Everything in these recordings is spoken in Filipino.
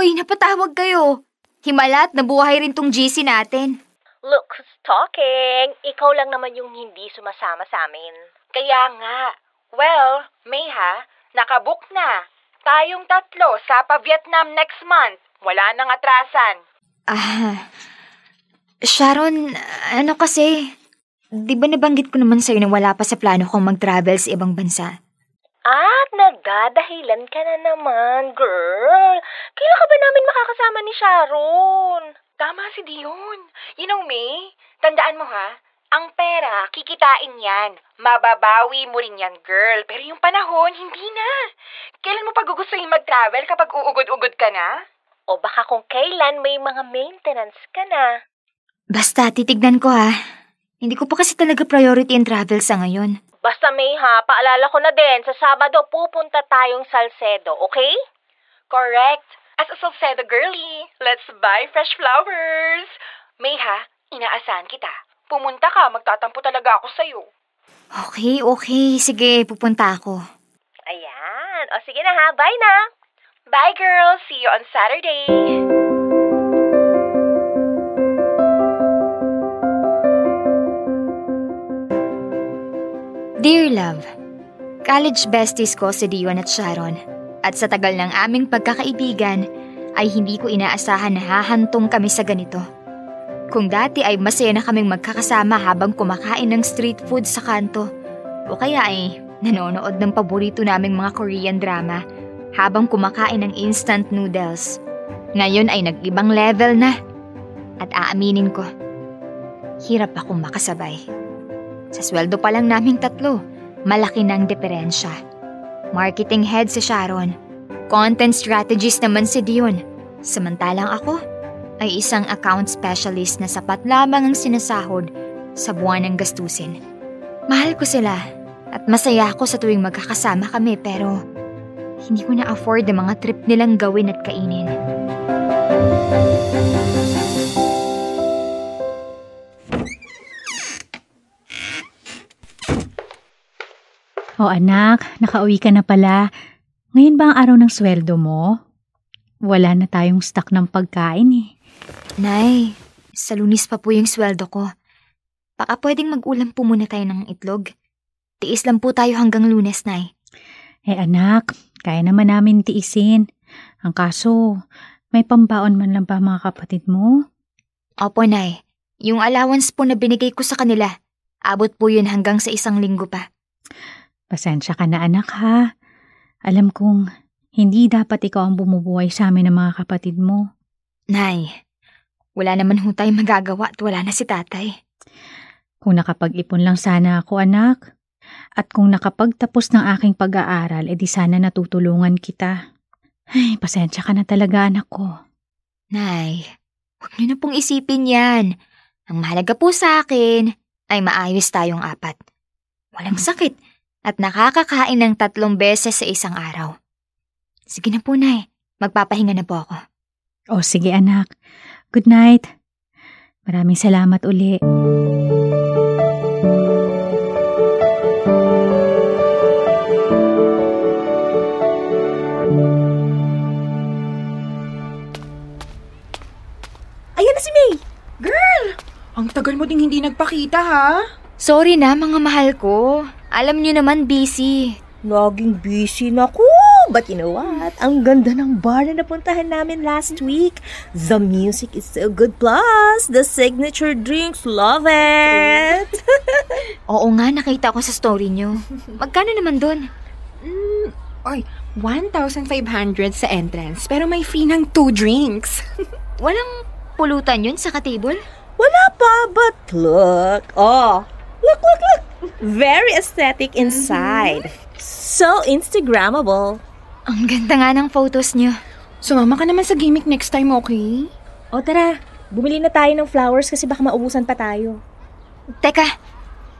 Hoy, napatawag kayo. Himala at nabuhay rin tong GC natin. Look who's talking. Ikaw lang naman yung hindi sumasama sa amin. Kaya nga. Well, May ha, nakabook na. Tayong tatlo sa pa-Vietnam next month. Wala nang atrasan. Sharon, ano kasi? Di ba nabanggit ko naman sa'yo na wala pa sa plano kong mag-travel sa ibang bansa? At nagdadahilan ka na naman, girl. Kailan ka ba namin makakasama ni Sharon? Tama si Dion. You know, May, tandaan mo ha, ang pera, kikitain yan. Mababawi mo rin yan, girl. Pero yung panahon, hindi na. Kailan mo pagugustuhin mag-travel kapag uugod-ugod ka na? O baka kung kailan may mga maintenance ka na. Basta, titignan ko ha. Hindi ko pa kasi talaga priority ang travel sa ngayon. Basta May ha, paalala ko na din, sa Sabado pupunta tayong Salcedo, okay? Correct. As a Salcedo girly, let's buy fresh flowers. May ha, inaasahan kita. Pumunta ka, magtatampo talaga ako sa'yo. Okay. Sige, pupunta ako. Ayan. O sige na ha, bye na. Bye girls, see you on Saturday. Dear Love, college besties ko si Dion at Sharon. At sa tagal ng aming pagkakaibigan, ay hindi ko inaasahan na hahantong kami sa ganito. Kung dati ay masaya na kaming magkakasama habang kumakain ng street food sa kanto, o kaya ay nanonood ng paborito naming mga Korean drama habang kumakain ng instant noodles. Ngayon ay nag-ibang level na. At aaminin ko, hirap akong makasabay. Sa sweldo pa lang naming tatlo, malaki ng diferensya. Marketing head si Sharon, content strategist naman si Dion. Samantalang ako ay isang account specialist na sapat lamang ang sinasahod sa buwan ng gastusin. Mahal ko sila at masaya ako sa tuwing magkakasama kami pero hindi ko na-afford ang mga trip nilang gawin at kainin. Oh anak, nakauwi ka na pala. Ngayon ba ang araw ng sweldo mo? Wala na tayong stock ng pagkain eh. Nay, sa Lunes pa po yung sweldo ko. Baka pwedeng mag-ulam po muna tayo ng itlog. Tiis lang po tayo hanggang Lunes, Nay. Anak, kaya naman namin tiisin. Ang kaso, may pambaon man lang ba mga kapatid mo? Opo, Nay. Yung allowance po na binigay ko sa kanila, abot po yun hanggang sa 1 linggo pa. Pasensya ka na anak ha. Alam kong hindi dapat ikaw ang bumubuhay sa amin ng mga kapatid mo. Nay, wala naman ho tayong magagawa at wala na si tatay. Kung nakapag-ipon lang sana ako anak, at kung nakapagtapos ng aking pag-aaral, edi sana natutulungan kita. Ay, pasensya ka na talaga anak ko. Nay, huwag niyo na pong isipin yan. Ang mahalaga po sa akin ay maayos tayong 4. Walang sakit. At nakakakain ng 3 beses sa isang araw. Sige na po, Nay. Magpapahinga na po ako. O sige anak. Good night. Maraming salamat uli. Ayan na si May! Girl! Ang tagal mo ding hindi nagpakita ha? Sorry na mga mahal ko. Alam niyo naman busy. Laging busy na ko. But you know what? Ang ganda ng bar na napuntahan namin last week. The music is so good. Plus, the signature drinks. Love it! Oo nga, nakita ko sa story niyo. Magkano naman dun? 1,500 sa entrance. Pero may free ng 2 drinks. Walang pulutan yun sa ka-table? Wala pa, but look. Oh, look. Very aesthetic inside. So Instagrammable. Ang ganda nga ng photos niyo. Sumama ka naman sa gimmick next time, okay? O tara, bumili na tayo ng flowers kasi baka maubusan pa tayo. Teka,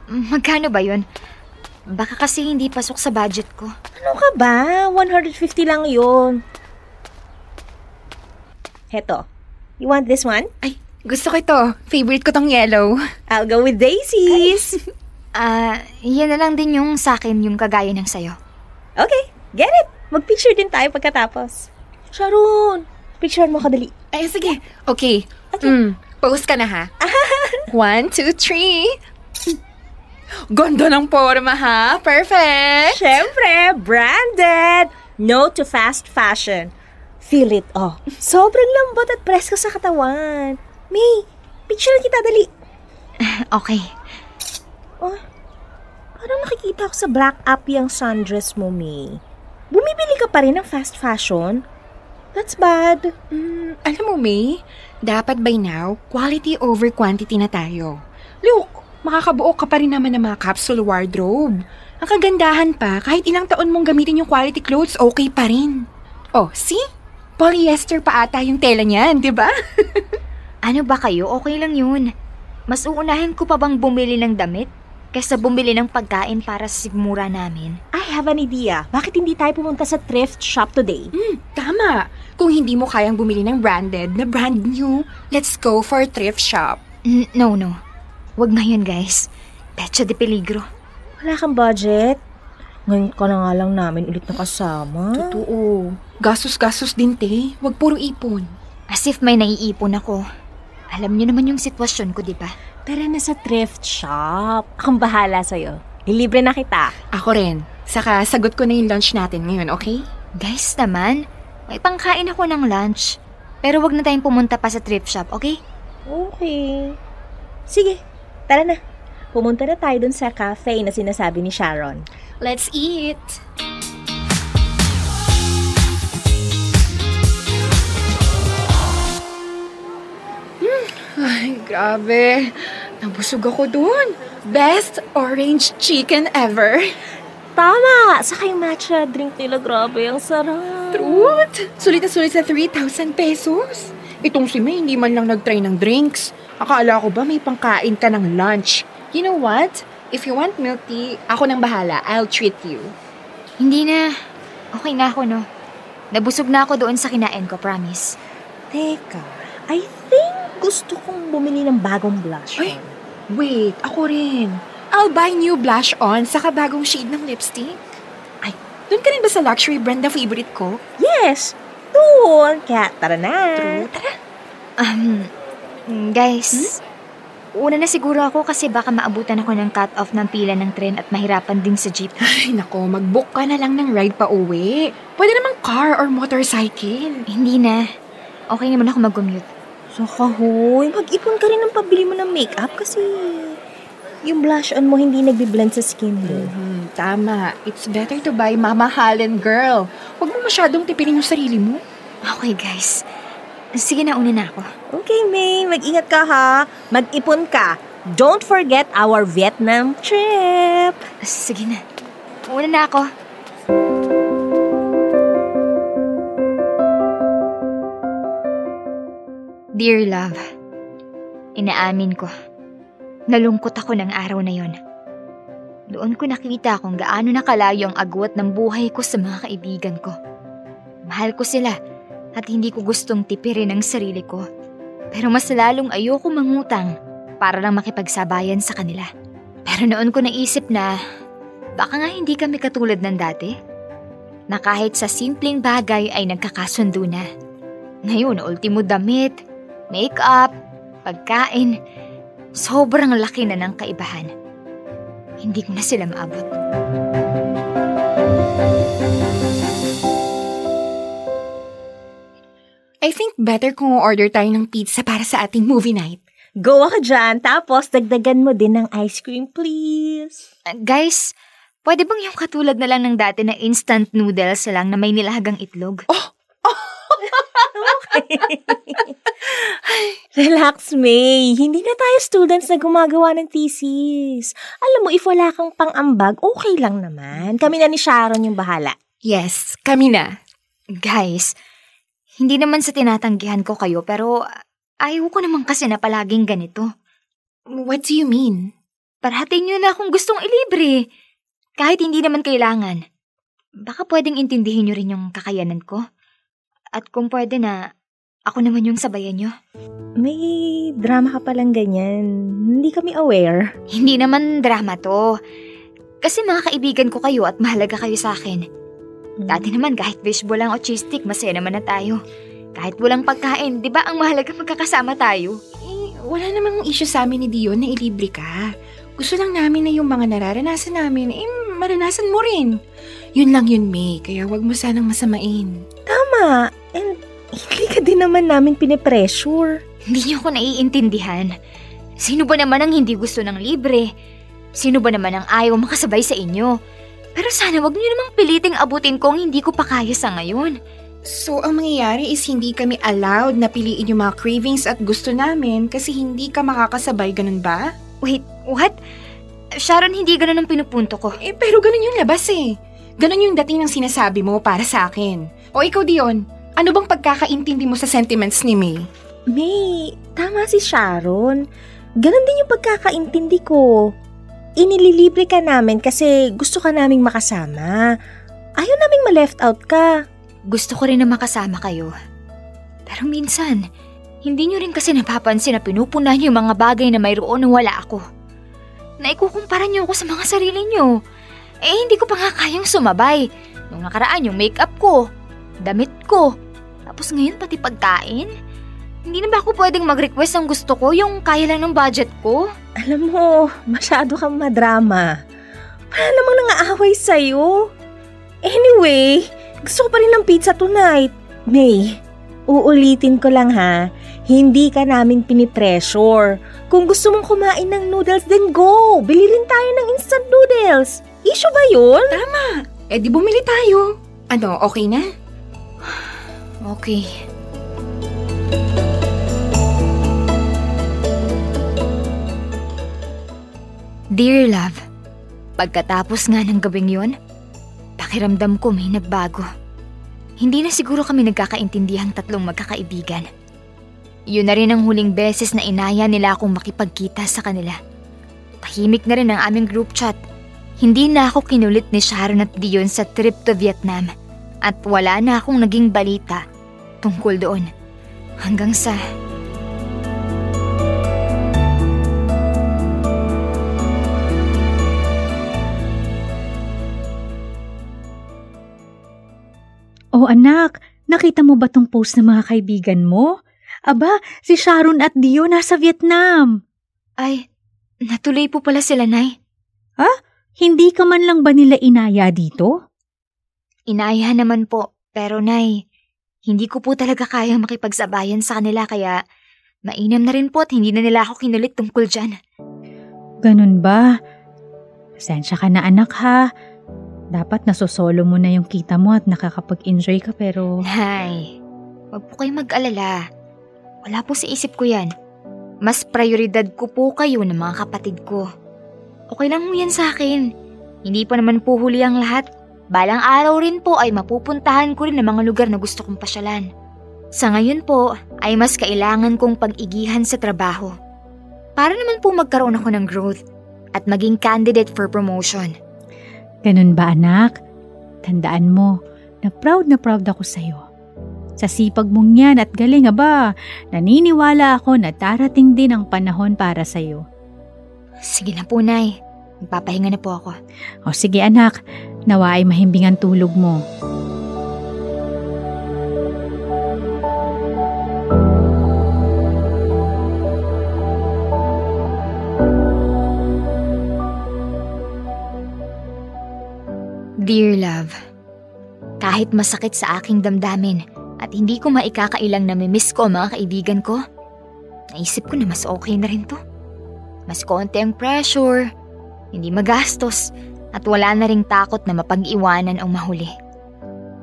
magkano ba yun? Baka kasi hindi pasok sa budget ko. Ano ka ba? 150 lang yun. Heto. You want this one? Ay, gusto ko ito. Favorite ko tong yellow. I'll go with daisies. Yan na lang din yung sa akin, yung kagaya ng sayo. Okay, get it. Mag-picture din tayo pagkatapos. Sharon, Picturean mo kadali. Ay, sige. Okay. Pose ka na ha. 1, 2, 3. Ganda ng forma ha. Perfect. Siyempre, branded. No to fast fashion. Feel it, oh. Sobrang lambot at presko sa katawan. May, picturean kita dali. Okay. Oh, parang nakikita ko sa black up yung sundress mo, May. Bumibili ka pa rin ng fast fashion? That's bad. Alam mo, May, dapat by now, quality over quantity na tayo. Look, makakabuo ka pa rin naman ng mga capsule wardrobe. Ang kagandahan pa, kahit ilang taon mong gamitin yung quality clothes, okay pa rin. Oh, see? Polyester pa ata yung tela niyan, di ba? Ano ba kayo? Okay lang yun. Mas uunahin ko pa bang bumili ng damit kaysa bumili ng pagkain para sa sigmura namin? I have an idea. Bakit hindi tayo pumunta sa thrift shop today? Tama. Kung hindi mo kayang bumili ng branded na brand new, let's go for thrift shop. No. Wag ngayon, guys. Pecha de peligro. Wala kang budget? Ngayon ka na nga lang namin ulit nakasama. Totoo. Gastos-gastos din, te. Wag puro ipon. As if may naiipon ako. Alam niyo naman yung sitwasyon ko, di ba? Tara na sa thrift shop. Akong bahala sa'yo. Ilibre na kita. Ako rin. Saka sagot ko na yung lunch natin ngayon, okay? Guys naman, may pangkain ako ng lunch. Pero wag na tayong pumunta pa sa thrift shop, okay? Okay. Sige, tara na. Pumunta na tayo dun sa cafe na sinasabi ni Sharon. Let's eat! Ay, grabe. Nabusog ako dun. Best orange chicken ever. Tama! Saka yung matcha drink nila, grabe, ang sarap. Truth! Sulit na sulit sa 3,000 pesos. Itong si May hindi man lang nag-try ng drinks. Akala ko ba may pangkain ka ng lunch? You know what? If you want milk tea, ako nang bahala. I'll treat you. Hindi na. Okay na ako, no? Nabusog na ako doon sa kinain ko, promise. Teka, I think gusto kong bumili ng bagong blush. Ay, wait, ako rin. I'll buy new blush on saka bagong shade ng lipstick. Ay, doon ka rin ba sa luxury brand na favorite ko? Yes! Doon! Kaya tara na. True, tara. Guys, una na siguro ako kasi baka maabutan ako ng cut-off ng pila ng tren at mahirapan din sa jeep. Ay, nako, mag-book ka na lang ng ride pa uwi. Pwede namang car or motorcycle. Hindi na. Okay naman ako mag-commute. Saka hoy, mag-ipon ka rin ng pabili mo ng makeup kasi yung blush on mo hindi nagbi-blend sa skin mo. Tama. It's better to buy mamahalin, girl. Huwag mo masyadong tipirin yung sarili mo. Okay, guys. Sige na, una na ako. Okay, May. Mag-ingat ka ha. Mag-ipon ka. Don't forget our Vietnam trip. Sige na. Una na ako. Dear love, inaamin ko, nalungkot ako ng araw na yon. Doon ko nakita kung gaano nakalayo ang agwat ng buhay ko sa mga kaibigan ko. Mahal ko sila at hindi ko gustong tipirin ang sarili ko. Pero mas lalong ayoko mangutang para lang makipagsabayan sa kanila. Pero noon ko naisip na baka nga hindi kami katulad ng dati. Na kahit sa simpleng bagay ay nagkakasundo na. Ngayon, ultimo damit, make-up, pagkain, sobrang laki na ng kaibahan. Hindi ko na sila maabot. I think better kung order tayo ng pizza para sa ating movie night. Go ka dyan. Tapos, dagdagan mo din ng ice cream, please. Guys, pwede bang yung katulad na lang ng dati na instant noodles lang na may nilahagang itlog? Relax, May. Hindi na tayo students na gumagawa ng thesis. Alam mo, if wala kang pang-ambag, okay lang naman. Kami na ni Sharon yung bahala. Yes, kami na. Guys, hindi naman sa tinatanggihan ko kayo pero ayaw ko naman kasi na palaging ganito. What do you mean? Parating nyo na kung gustong ilibre. Kahit hindi naman kailangan. Baka pwedeng intindihin nyo rin yung kakayanan ko. At kung pwede na, ako naman yung sabayan nyo. May drama ka palang ganyan. Hindi kami aware. Hindi naman drama to. Kasi mga kaibigan ko kayo at mahalaga kayo sa akin. Dati naman kahit fishbowl lang o cheese stick, masaya naman na tayo. Kahit walang pagkain, di ba ang mahalaga magkakasama tayo? Wala namang issue sa amin ni Dion na ilibre ka. Gusto lang namin na yung mga nararanasan namin, maranasan mo rin. Yun lang yun, May. Kaya wag mo sanang masamain. Tama. And hindi ka din naman namin pinipressure. Hindi niyo ako naiintindihan. Sino ba naman ang hindi gusto ng libre? Sino ba naman ang ayaw makasabay sa inyo? Pero sana wag niyo namang piliting abutin ko ang hindi ko pa kaya sa ngayon. So, ang mangyayari is hindi kami allowed na piliin yung mga cravings at gusto namin kasi hindi ka makakasabay, ganun ba? Wait, what? Sharon, hindi ganun ang pinupunto ko. Pero ganun yung labas eh. Ganun yung dating ng sinasabi mo para sa akin. O ikaw, Dion, ano bang pagkakaintindi mo sa sentiments ni May? May, tama si Sharon. Ganon din yung pagkakaintindi ko. Inililibre ka namin kasi gusto ka naming makasama. Ayaw naming ma-left out ka. Gusto ko rin na makasama kayo. Pero minsan, hindi nyo rin kasi napapansin na pinupunan yung mga bagay na mayroon nang wala ako. Naikukumpara nyo ako sa mga sarili nyo. Hindi ko pa nga kayang sumabay. Nung nakaraan yung makeup ko, damit ko, tapos ngayon pati pagkain. Hindi na ba ako pwedeng mag-request ang gusto ko, yung kaya lang ng budget ko? Alam mo, masyado kang madrama. Wala namang nangaaway sa'yo. Anyway, gusto ko pa rin ng pizza tonight. May, uulitin ko lang ha, hindi ka namin pinipressure. Kung gusto mong kumain ng noodles, then go! Bili rin tayo ng instant noodles. Issue ba yun? Tama! Di bumili tayo. Ano, okay na? Okay. Dear love, pagkatapos nga ng gabing yon, pakiramdam ko may nagbago. Hindi na siguro kami nagkakaintindihang tatlong magkakaibigan. Yun na rin ang huling beses na inaya nila akong makipagkita sa kanila. Tahimik na rin ang aming group chat. Hindi na ako kinulit ni Sharon at Dion sa trip to Vietnam at wala na akong naging balita tungkol doon. Hanggang sa... Oh anak, nakita mo ba tong post ng mga kaibigan mo? Aba, si Sharon at Dion nasa Vietnam. Ay, natuloy po pala sila, Nay. Ha? Hindi ka man lang ba nila inaya dito? Inaya naman po, pero Nay, hindi ko po talaga kayang makipagsabayan sa kanila kaya mainam na rin po at hindi na nila ako kinulit tungkol dyan. Ganun ba? Pasensya ka na anak ha. Dapat nasosolo mo na yung kita mo at nakakapag-enjoy ka pero... Nay, wag po kayong mag-alala. Wala po sa isip ko yan. Mas prioridad ko po kayo ng mga kapatid ko. Okay lang mo yan sa akin. Hindi pa naman po huli ang lahat. Balang araw rin po ay mapupuntahan ko rin ng mga lugar na gusto kong pasyalan. Sa ngayon po ay mas kailangan kong pag-igihan sa trabaho. Para naman po magkaroon ako ng growth at maging candidate for promotion. Ganun ba anak? Tandaan mo na proud ako sa'yo. Sa sipag mong yan at galing aba, naniniwala ako na darating din ang panahon para sa'yo. Sige na po, Nay. Magpapahinga na po ako. O sige anak, nawa ay mahimbing ang tulog mo. Dear love, kahit masakit sa aking damdamin at hindi ko maikakailang namimiss ko ang mga kaibigan ko, naisip ko na mas okay na rin to. Mas konti ang pressure, hindi magastos, at wala na ring takot na mapag-iwanan o mahuli.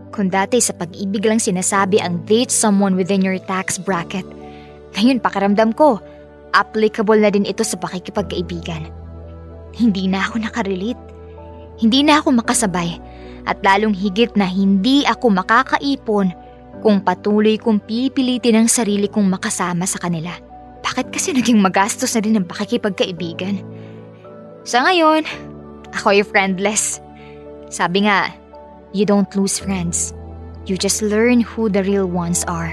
Kung dati sa pag-ibig lang sinasabi ang date someone within your tax bracket, ngayon pakiramdam ko, applicable na din ito sa pakikipagkaibigan. Hindi na ako nakarelate. Hindi na ako makasabay at lalong higit na hindi ako makakaipon kung patuloy kong pipilitin ang sarili kong makasama sa kanila. Bakit kasi naging magastos na din ang pakikipagkaibigan? Sa ngayon, ako ay friendless. Sabi nga, you don't lose friends. You just learn who the real ones are.